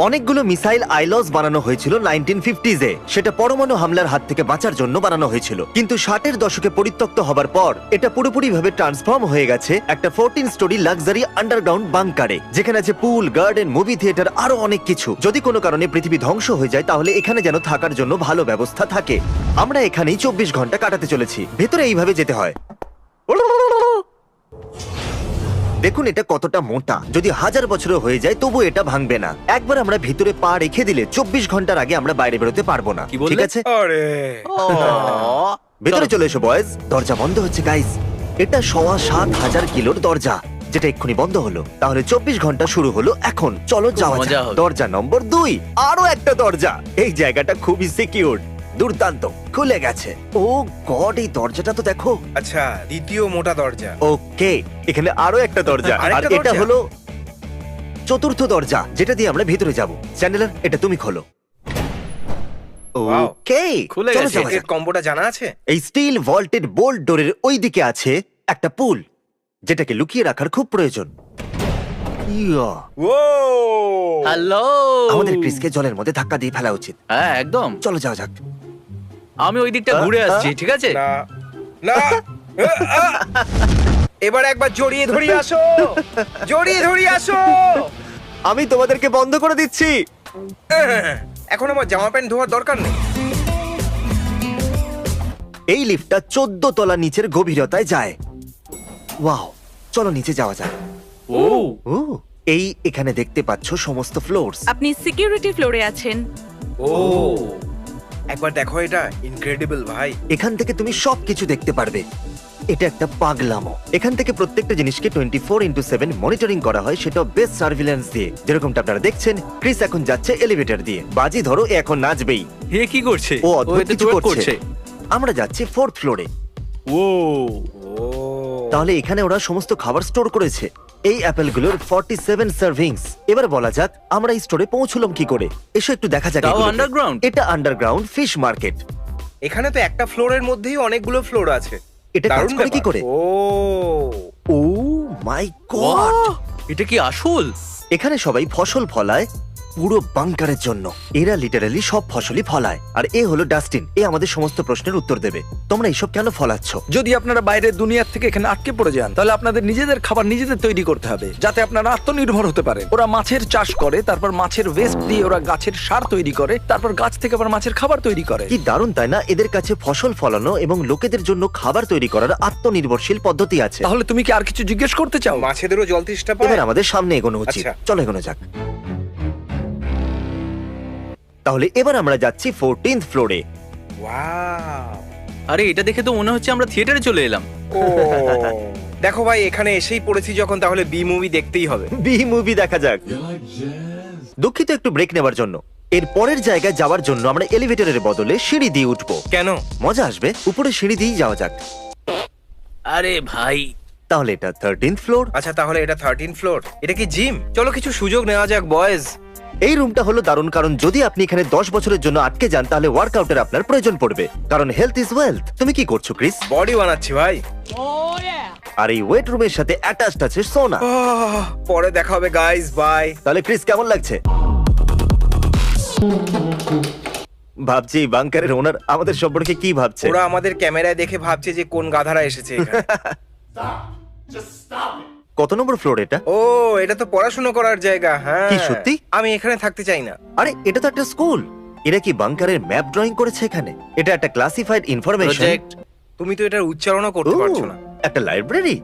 অনেকগুলো মিসাইল আইলস বানানো হয়েছিল 1950s এ। সেটা পরমাণু হামলার হাত থেকে বাঁচার জন্য বানানো হয়েছিল, কিন্তু 60-এর দশকে পরিত্যক্ত হবার পর এটা পুরোপুরিভাবে ট্রান্সফর্ম হয়ে গেছে একটা 14 স্টোরি লাক্সারি আন্ডারগ্রাউন্ড বাংকারে, যেখানে আছে পুল, গার্ডেন, মুভি থিয়েটার, আরো অনেক কিছু। যদি কোনো কারণে পৃথিবী ধ্বংস হয়ে যায় তাহলে এখানে যেন থাকার জন্য ভালো ব্যবস্থা থাকে। আমরা এখানেই 24 ঘন্টা কাটাতে চলেছি। ভেতরে এইভাবে যেতে হয়। দেখুন এটা কতটা মোটা, যদি 1000 বছরও হয়ে যায় তবু এটা ভাঙবে না। একবার আমরা ভিতরে পা রেখে দিলে 24 ঘন্টার আগে আমরা বাইরে বেরোতে পারবো না। কি বললে? ঠিক আছে, আরে ভেতরে চলে এসো বয়েজ। দরজা বন্ধ হচ্ছে গাইস। এটা 7,500 কিলোর দরজা, যেটা এক্ষুনি বন্ধ হলো। তাহলে 24 ঘন্টা শুরু হলো এখন। চলো যাওয়া মজা যাক। হবে। দরজা নম্বর 2, আরো একটা দরজা। এই জায়গাটা খুবই সিকিউর, দুর্দান্ত, খুলে গেছে। ও গড, এই দরজাটা তো দেখো। আচ্ছা, দ্বিতীয় মোটা দরজা। ওকে, এখানে আরো একটা দরজা, আর আরেকটা এটা দরজা? হলো চতুর্থ দরজা, যেটা দিয়ে আমরা ভেতরে যাব। চ্যান্ডেলার, এটা তুমি খোলো। Wow. ওকে, খুলে চলো গেছে। যাওয়া এর যাক। কম্বোটা জানা আছে? এই স্টিল ভল্টেড বোল্ট ডোরের ওই দিকে আছে একটা পুল, যেটাকে লুকিয়ে রাখার খুব প্রয়োজন। ইয়া, ও হ্যালো। আমাদের ক্রিসকে জলের মধ্যে ধাক্কা দিয়ে ফেলা উচিত। হ্যাঁ একদম। চলো যাওয়া যাক। আমি ওই দিকটা ঘুরে আসছি, ঠিক আছে? না না এবার একবার জড়িয়ে ধরিয়ে আসো, জড়িয়ে ধরিয়ে আসো। আমি তোমাদেরকে বন্ধ করে দিচ্ছি। এখন আমার জামা প্যান্ট ধোয়ার দরকার নেই। এই লিফটটা 14 তলা নিচের গভীরতায় যায়। ওয়াও, চলো নিচে যাওয়া যাক। ও ও, এই এখানে দেখতে পাচ্ছ সমস্ত ফ্লোরস। আপনি সিকিউরিটি ফ্লোরে আছেন। ও একবার দেখো, এটা ইনক্রেডিবল ভাই। এখান থেকে তুমি সবকিছু দেখতে পারবে। এটা একটা পাগলামো। এখান থেকে প্রত্যেকটা জিনিসকে 24x7 মনিটরিং করা হয়, সেটা বেস্ট সার্ভিল্যান্স দিয়ে। যেরকমটা আপনারা দেখছেন, ক্রিস এখন যাচ্ছে এলিভেটর দিয়ে। বাজি ধরো এ এখন নাচবেই। হে কি করছে? ও অদ্ভুত এতে কিছু twerk করছে। আমরা যাচ্ছি 4th ফ্লোরে। ও ও তাহলে এখানে ওরা সমস্ত খাবার স্টোর করেছে। এই অ্যাপেলগুলোর 47 সার্ভিংস। এবার বলা যাক আমরা এই স্টোরে পৌঁছলাম কি করে। এসো একটু দেখা যাক তাও এগুলোকে। underground? এটা আন্ডারগ্রাউন্ড ফিশ মার্কেট। এখানে তো একটা ফ্লোরের মধ্যেই অনেকগুলো ফ্লোর আছে। এটা কাজ দারুণ করে কি ব্যাপার। করে? ও ও মাই গড, Wow! এটা কি আসল? এখানে সবাই ফসল ফলায় পুরো বাংকারের জন্য। এরা লিটারালি সব ফসলই ফলায়। আর এ হলো ডাস্টিন, এ আমাদের সমস্ত প্রশ্নের উত্তর দেবে। তোমরা এইসব কেন ফলাচ্ছ? যদি আপনারা বাইরের দুনিয়ার থেকে এখানে আটকে পড়ে যান, তাহলে আপনাদের নিজেদের খাবার নিজেদের তৈরি করতে হবে, যাতে আপনারা আত্মনির্ভর হতে পারেন। ওরা মাছের চাষ করে, তারপর মাছের ওয়েস্ট দিয়ে ওরা গাছের সার তৈরি করে, তারপর গাছ থেকে আবার মাছের খাবার তৈরি করে। কি দারুণ তাই না? এদের কাছে ফসল ফলানো এবং লোকেদের জন্য খাবার তৈরি করার আত্মনির্ভরশীল পদ্ধতি আছে। তাহলে তুমি কি আর কিছু জিজ্ঞেস করতে চাও? মাছেদেরও জল তৃষ্ণা পায়। এবার আমাদের সামনে এগোনো উচিত। আচ্ছা। চলো এগোনো যাক। তাহলে এবার আমরা যাচ্ছি 14th ফ্লোরে। ওয়াও আরে এটা দেখে তো মনে হচ্ছে আমরা থিয়েটারে চলে এলাম। ও দেখো ভাই, এখানে এসেই পড়েছি যখন, তাহলে বি মুভি দেখতেই হবে। বি মুভি দেখা যাক। দুঃখিত একটু ব্রেক নেবার জন্য। এর পরের জায়গায় যাওয়ার জন্য আমরা এলিভেটরের বদলে সিঁড়ি দিয়ে উঠবো। কেন? মজা আসবে, উপরে সিঁড়ি দিয়েই যাওয়া যাক। আরে ভাই, তাহলে এটা 13th ফ্লোর। আচ্ছা, তাহলে এটা 13 ফ্লোর। এটা কি জিম? চলো কিছু সুযোগ নেওয়া যাক বয়েজ। এই রুমটা হলো দারুণ, কারণ যদি আপনি এখানে 10 বছরের জন্য আটকে যান তাহলে ওয়ার্কআউটের আপনার প্রয়োজন পড়বে, কারণ হেলথ ইজ ওয়েলথ। তুমি কি করছো ক্রিস? বডি বানাচ্ছি ভাই। আর এই ওয়েট রুমের সাথে অ্যাটাচড আছে সোনা। পরে দেখা হবে গাইস, বাই। তাহলে ক্রিস কেমন লাগছে? ভাবছি বাংকারের ওনার আমাদের সম্পর্কে কি ভাবছে। ওরা আমাদের ক্যামেরায় দেখে ভাবছে যে কোন গাধারা এসেছে এখানে। কত নম্বর ফ্লোর এটা? ও, এটা তো পড়াশোনা করার জায়গা। হ্যাঁ, কি সত্যি? আমি এখানে থাকতে চাই না। আরে এটা তো একটা স্কুল। এরা কি বাংকারের ম্যাপ ড্রয়িং করেছে এখানে? এটা একটা ক্লাসিফাইড ইনফরমেশন। প্রজেক্ট। তুমি তো এটার উচ্চারণও করতে পারছো না। একটা লাইব্রেরি।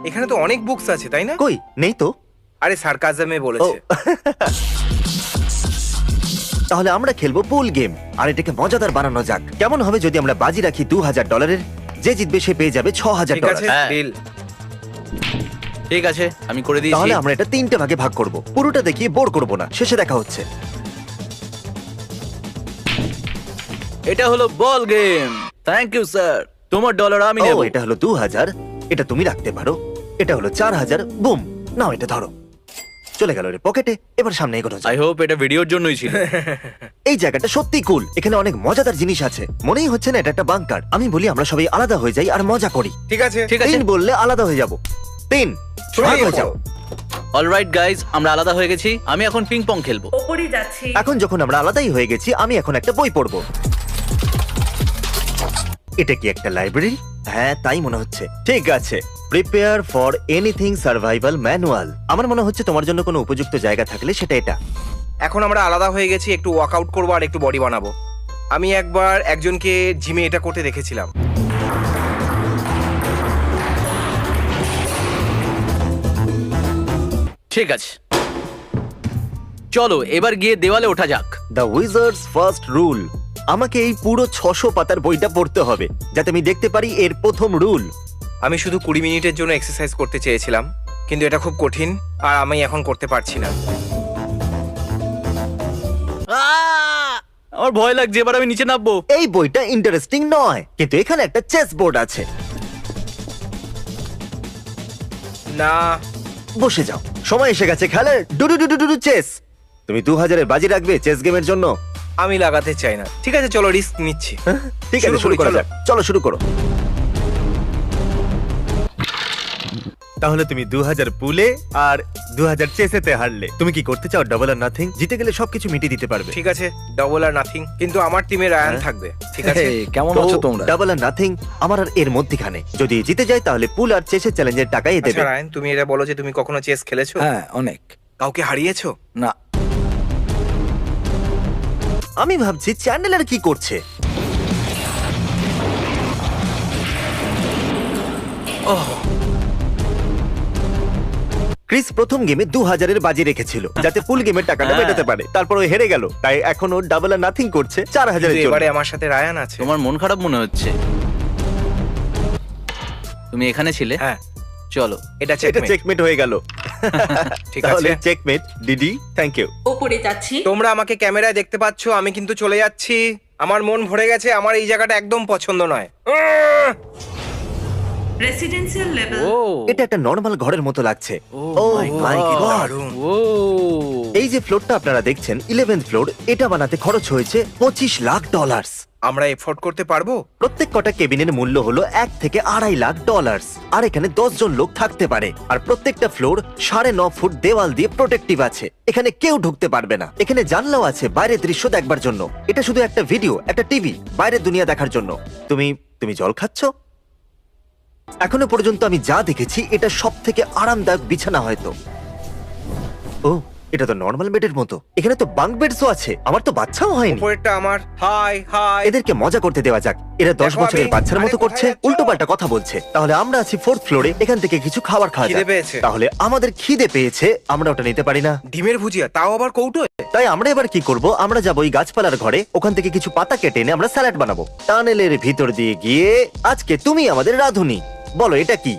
এখানে তো অনেক বুকস আছে, তাই না? কই নেই তো। আরে সার্কাজমে ও বলেছে। তাহলে আমরা খেলবো পুল গেম, আর এটাকে মজাদার বানানো যাক। কেমন হবে যদি আমরা বাজি রাখি $2000? যে জিতবে সে পেয়ে যাবে $6000। ঠিক আছে, হ্যাঁ। ডিল। ঠিক আছে, আমি করে দিয়েছি। তাহলে আমরা এটা 3টে ভাগে ভাগ করব। পুরোটা দেখিয়ে বোর করব না, শেষে দেখা হচ্ছে। এটা হলো ball game. Thank you sir. তোমার ডলার আমি ও নেব। এটা হলো 2000, এটা তুমি রাখতে পারো। এটা হলো 4000। বুম, নাও এটা ধরো। চলে গেল রে পকেটে। এবার সামনে এগোনো যাক। আই হোপ এটা ভিডিওর জন্যই ছিল। এই জায়গাটা সত্যি কুল। এখানে অনেক মজাদার জিনিস আছে। মনেই হচ্ছে না এটা একটা বাংকার। আমি বলি আমরা সবাই আলাদা হয়ে যাই আর মজা করি। ঠিক আছে, ঠিক আছে। 3 বললে আলাদা হয়ে যাব। 3 শুরু হয়ে করো। যাও। অলরাইট গাইজ, আমরা আলাদা হয়ে গেছি। আমি এখন পিং পং খেলবো। ওপরে যাচ্ছি। এখন যখন আমরা আলাদাই হয়ে গেছি, আমি এখন একটা বই পড়বো। এটা কি একটা লাইব্রেরি? হ্যাঁ, তাই মনে হচ্ছে। ঠিক আছে, prepare for anything survival manual. আমার মনে হচ্ছে তোমার জন্য কোনো উপযুক্ত জায়গা থাকলে সেটা এটা। এখন আমরা আলাদা হয়ে গেছি, একটু ওয়ার্কআউট করবো আর একটু বডি বানাবো। আমি একবার একজনকে জিমে এটা করতে দেখেছিলাম। ঠিক আছে, চলো এবার গিয়ে দেওয়ালে ওঠা যাক। The wizard's first rule. আমাকে এই পুরো 600 পাতার বইটা পড়তে হবে যাতে আমি দেখতে পারি এর প্রথম রুল। আমি শুধু 20 মিনিটের জন্য এক্সারসাইজ করতে চেয়েছিলাম, কিন্তু এটা খুব কঠিন আর আমি এখন করতে পারছি না। আমার ভয় লাগছে, এবার আমি নিচে নামবো। এই বইটা ইন্টারেস্টিং নয়, কিন্তু এখানে একটা চেস বোর্ড আছে। না, বসে যাও, সময় এসে গেছে খেলার। ডুডু ডুডু ডুডু চেস। তুমি 2000-এর বাজি রাখবে চেস গেমের জন্য? আমি লাগাতে চাই না। ঠিক আছে, চলো রিস্ক নিচ্ছি। ঠিক আছে, শুরু শুরু করি, করা চলো। যাক। চলো শুরু করো। তাহলে তুমি 2000 পুলে আর 2000 চেসেতে হারলে। তুমি কি করতে চাও? ডাবল আর নাথিং? জিতে গেলে সবকিছু মিটিয়ে দিতে পারবে। ঠিক আছে, ডাবল আর নাথিং, কিন্তু আমার টিমে রায়ান থাকবে। ঠিক আছে, Hey, কেমন আছো তোমরা? ডাবল আর নাথিং আমার আর এর মধ্যখানে। যদি জিতে যায় তাহলে পুল আর চেসের চ্যালেঞ্জের টাকাই দেবে। আচ্ছা রায়ান, তুমি এটা বলো যে তুমি কখনো চেস খেলেছো? হ্যাঁ, অনেক। কাউকে হারিয়েছো? না, আমি ভাবছি চ্যান্ডেলার কি করছে। ক্রিস প্রথম গেমে 2000-এর বাজি রেখেছিল যাতে পুল গেমের টাকাটা হ্যাঁ। মেটাতে পারে। তারপর ও হেরে গেল, তাই এখন ও ডাবল আর নাথিং করছে 4000-এর কিন্তু জন্য। এবারে আমার সাথে রায়ান আছে। তোমার মন খারাপ মনে হচ্ছে। তুমি এখানে ছিলে? হ্যাঁ, চলো। এটা এটা চেকমেট। চেকমেট হয়ে গেল। ঠিক তাহলে আছে, চেকমেট ডিডি, থ্যাংক ইউ। ওপরে যাচ্ছি। তোমরা আমাকে ক্যামেরায় দেখতে পাচ্ছো, আমি কিন্তু চলে যাচ্ছি। আমার মন ভরে গেছে, আমার এই জায়গাটা একদম পছন্দ নয়। Residential level. ও এটা একটা নরমাল ঘরের মতো লাগছে। Oh oh my my God. God! দারুণ। ও এই যে ফ্লোরটা আপনারা দেখছেন 11th ফ্লোর, এটা বানাতে খরচ হয়েছে $25 লাখ। আমরা এফোর্ড করতে পারবো? প্রত্যেক কটা কেবিনের মূল্য হলো $1 থেকে $2.5 লাখ। আর এখানে 10 জন লোক থাকতে পারে। আর প্রত্যেকটা ফ্লোর 9.5 ফুট দেওয়াল দিয়ে প্রোটেক্টিভ আছে। এখানে কেউ ঢুকতে পারবে না। এখানে জানলাও আছে বাইরের দৃশ্য দেখবার জন্য। এটা শুধু একটা ভিডিও, একটা টিভি, বাইরের দুনিয়া দেখার জন্য। তুমি জল খাচ্ছ? এখনো পর্যন্ত আমি যা দেখেছি এটা সব থেকে আরামদায়ক বিছানা হয়তো। ও, এটা তো নর্মাল বেডের মতো। এখানে তো বাঙ্ক বেডসও আছে। আমার তো বাচ্চাও হয়নি। উপরেরটা আমার। High high. এদেরকে মজা করতে দেওয়া যাক। এরা 10 দেখো, বছরের আমি- বাচ্চার মতো আরে করছে, কোথায় যাচ্ছো? উল্টো পাল্টা কথা বলছে। তাহলে আমরা আছি 4th ফ্লোরে, এখান থেকে কিছু খাবার খাওয়া খিদে যাক। পেয়েছে। তাহলে আমাদের খিদে পেয়েছে, আমরা ওটা নিতে পারি না। ডিমের ভুজিয়া, তাও আবার কৌটোয়। তাই আমরা এবার কি করব? আমরা যাবো ওই গাছপালার ঘরে, ওখান থেকে কিছু পাতা কেটে এনে আমরা স্যালাড বানাবো। টানেলের ভিতর দিয়ে গিয়ে। আজকে তুমি আমাদের রাঁধুনি। বলো এটা কি?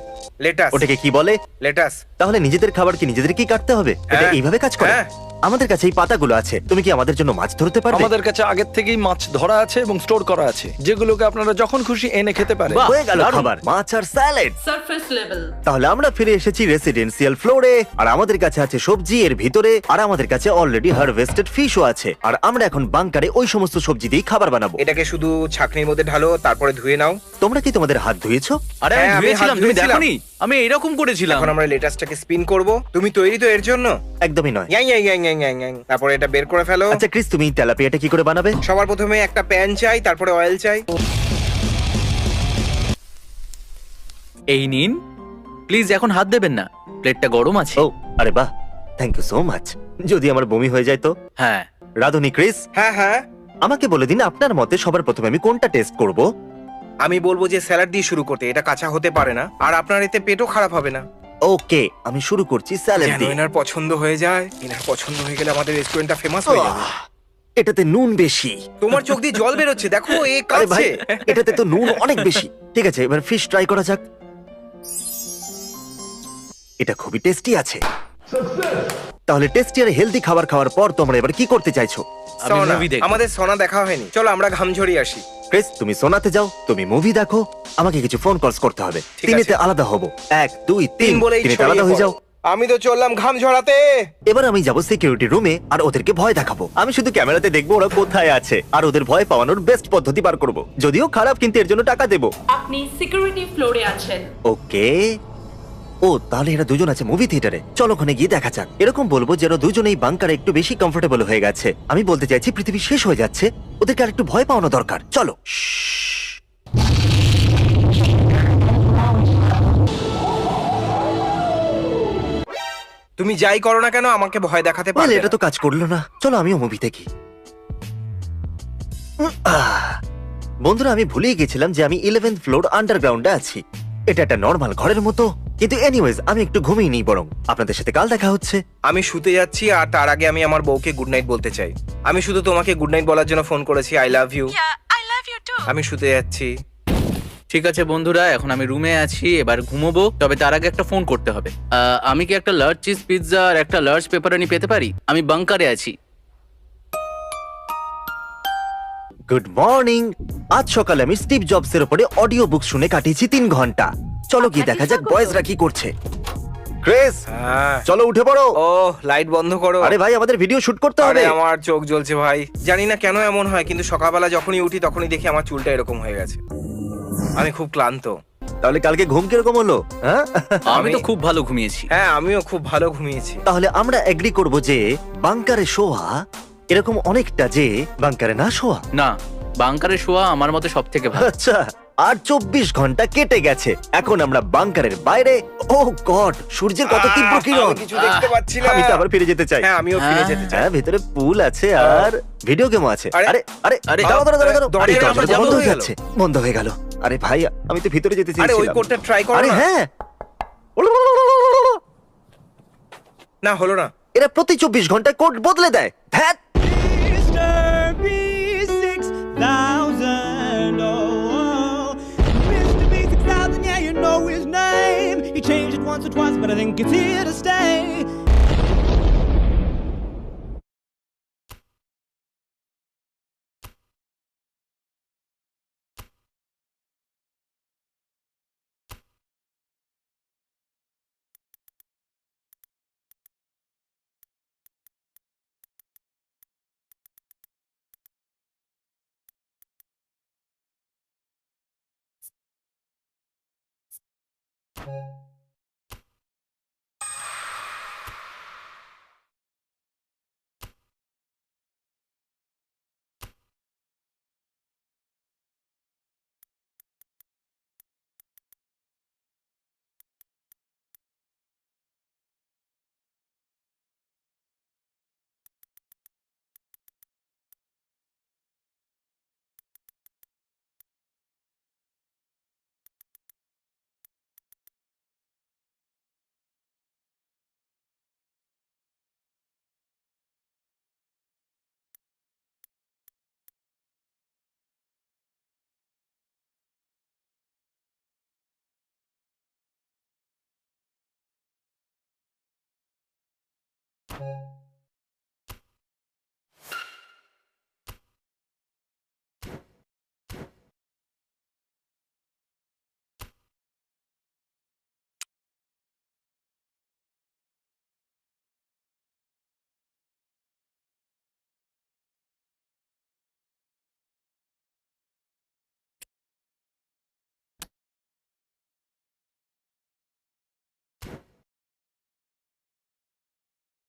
লেটাস। ওটাকে কি বলে? লেটাস। তাহলে নিজেদের খাবার কি নিজেদের কি কাটতে হবে? এটা হ্যাঁ। এইভাবে কাজ করে? হ্যাঁ। আমাদের কাছে এই পাতাগুলো আছে। তুমি কি আমাদের জন্য মাছ ধরতে পারবে? আমাদের কাছে আগের থেকেই মাছ ধরা আছে এবং স্টোর করা আছে, যেগুলোকে আপনারা যখন খুশি এনে খেতে পারেন। বাহ, হয়ে গেল দারুণ। খাবার, মাছ আর স্যালাড। Surface level. তাহলে আমরা ফিরে এসেছি রেসিডেন্সিয়াল ফ্লোরে। আর আমাদের কাছে আছে সবজি এর ভিতরে, আর আমাদের কাছে অলরেডি হারভেস্টেড ফিশও আছে। আর আমরা এখন বাংকারে ওই সমস্ত সবজি দিয়ে খাবার বানাবো। এটাকে শুধু ছাকনির মধ্যে ঢালো, তারপরে ধুয়ে নাও। তোমরা কি তোমাদের হাত ধুয়েছো? আরে হ্যাঁ, আমি আমি হাত ধুয়েছিলাম, তুমি ধুয়েছিলাম। দেখোনি? আমি এরকম করেছিলাম। এখন আমরা লেটাসটাকে স্পিন করব। তুমি তৈরি তো এর জন্য? একদমই নয়। Young young young young young young. তারপরে এটা বের করে ফেলো। আচ্ছা ক্রিস, তুমি তেলাপিয়াটা কি করে বানাবে? সবার প্রথমে একটা প্যান চাই, তারপরে অয়েল চাই। এই নিন, প্লিজ এখন হাত দেবেন না, প্লেটটা গরম আছে। ও আরে বাহ, থ্যাংক ইউ সো মাচ। যদি আমার বমি হয়ে যায় তো? হ্যাঁ, রাধুনি, ক্রিস, হ্যাঁ হ্যাঁ, আমাকে বলে দিন আপনার মতে সবার প্রথমে আমি কোনটা টেস্ট করব? আমি বলবো যে স্যালাড দিয়ে শুরু করতে। এটা কাঁচা হতে পারে না, আর আপনার এতে পেটও খারাপ হবে না। ওকে, আমি শুরু করছি স্যালাড যেন দিয়ে। এনার পছন্দ হয়ে যায়। এনার পছন্দ হয়ে গেলে আমাদের রেস্টুরেন্টটা ফেমাস হয়ে যাবে। আহ, এটাতে নুন বেশি। তোমার চোখ দিয়ে জল বেরোচ্ছে, দেখো এ আরে ভাই, কাঁদছে। এটাতে তো নুন অনেক বেশি। ঠিক আছে, এবার ফিশ ট্রাই করা যাক। এটা খুবই টেস্টি আছে। তাহলে টেস্টি আর হেলদি খাবার খাওয়ার পর তোমরা এবার কি করতে চাইছো? আমি সোনা, মুভি দেখব। আমাদের সোনা দেখা হয়নি, চলো আমরা ঘাম ঝরিয়ে আসি। ক্রিস, তুমি সোনাতে যাও, তুমি মুভি দেখো, আমাকে কিছু ফোন কলস করতে হবে। ঠিক তিনেতে আছে। আলাদা হবো। 1 2 তিন 3 বলেই তিনেতে ছড়িয়ে আলাদা হয়ে পড়ো। যাও। আমি তো চললাম ঘাম ঝরাতে। এবার আমি যাব সিকিউরিটি রুমে আর ওদেরকে ভয় দেখাবো। আমি শুধু ক্যামেরাতে দেখবো ওরা কোথায় আছে, আর ওদের ভয় পাওয়ানোর বেস্ট পদ্ধতি বার করব। যদিও খারাপ, কিন্তু এর জন্য টাকা দেবো। আপনি সিকিউরিটি ফ্লোরে আছেন। ওকে, ও তাহলে এরা দুজন আছে মুভি থিয়েটারে, চলো ওখানে গিয়ে দেখা যাক। এরকম বলবো যে ওরা দুজনেই বাংকারে একটু বেশি কমফোর্টেবল হয়ে গেছে। আমি বলতে চাইছি পৃথিবী শেষ হয়ে যাচ্ছে, ওদেরকে আর একটু ভয় পাওয়ানো দরকার। চলো। তুমি যাই করো না কেন আমাকে ভয় দেখাতে বলে পারবে এটা না। তো কাজ করলো না, চলো আমিও মুভি দেখি। বন্ধুরা আমি ভুলেই গেছিলাম যে আমি 11th ফ্লোর আন্ডারগ্রাউন্ডে আছি। এটা একটা নর্মাল ঘরের মতো, কিন্তু এনিওয়েজ আমি একটু ঘুমিয়ে নিই বরং। আপনাদের সাথে কাল দেখা হচ্ছে। আমি শুতে যাচ্ছি আর তার আগে আমি আমার বউকে গুড নাইট বলতে চাই। আমি শুধু তোমাকে গুড নাইট বলার জন্য ফোন করেছি। I love you. I love you too. আমি শুতে যাচ্ছি। ঠিক আছে বন্ধুরা, এখন আমি রুমে আছি, এবার ঘুমোবো। তবে তার আগে একটা ফোন করতে হবে। আমি কি একটা লার্জ চিজ পিৎজা আর একটা লার্জ পেপারনি পেতে পারি? আমি বাংকারে আছি। Good morning. আজ সকালে আমি স্টিভ জবসের উপরে অডিও বুক শুনে কাটিয়েছি 3 ঘন্টা। চলো গিয়ে দেখা যাক বয়েজরা কি করছে। ক্রিস হ্যাঁ। চলো উঠে পড়ো। ও লাইট বন্ধ করো। আরে ভাই আমাদের ভিডিও শুট করতে আরে হবে। আমার চোখ জ্বলছে ভাই। জানি না কেন এমন হয়, কিন্তু সকালবেলা যখনই উঠি তখনই দেখি আমার চুলটা এরকম হয়ে গেছে। আমি খুব ক্লান্ত। তাহলে কালকে ঘুম কিরকম হলো? হ্যাঁ আমি তো খুব ভালো ঘুমিয়েছি। হ্যাঁ আমিও খুব ভালো ঘুমিয়েছি। তাহলে আমরা এগ্রি করব যে বাংকারে শোয়া এরকম অনেকটা যে বাংকারে না শোয়া। না, বাংকারে শোয়া আমার মতে সব থেকে ভালো। আচ্ছা, আর 24 ঘন্টা কেটে গেছে। এখন আমরা বাংকারের বাইরে। ও গড, সূর্যের কত তীব্র কিরণ। আমি কিছু দেখতে পাচ্ছি না। আমি তো আবার ফিরে যেতে চাই। হ্যাঁ আমিও ফিরে যেতে চাই। হ্যাঁ ভেতরে পুল আছে আর ভিডিও গেমও আছে। আরে, আরে আরে আরে, দাঁড়াও দাঁড়াও দাঁড়াও দাঁড়াও। আরে দরজাটা দরজাটা বন্ধ বন্ধ হয়ে হয়ে গেল। যাচ্ছে, বন্ধ হয়ে গেল। আরে ভাই আমি তো ভিতরে যেতে আরে ওই চেয়েছিলাম। কোডটা ট্রাই করো আরে না। হ্যাঁ, না হলো না। এরা প্রতি 24 ঘন্টায় কোড বদলে দেয়। ধ্যাৎ। Mr. B6000, oh, Mr. B6000, yeah, you know his name. He changed it once or twice, but I think it's here to stay.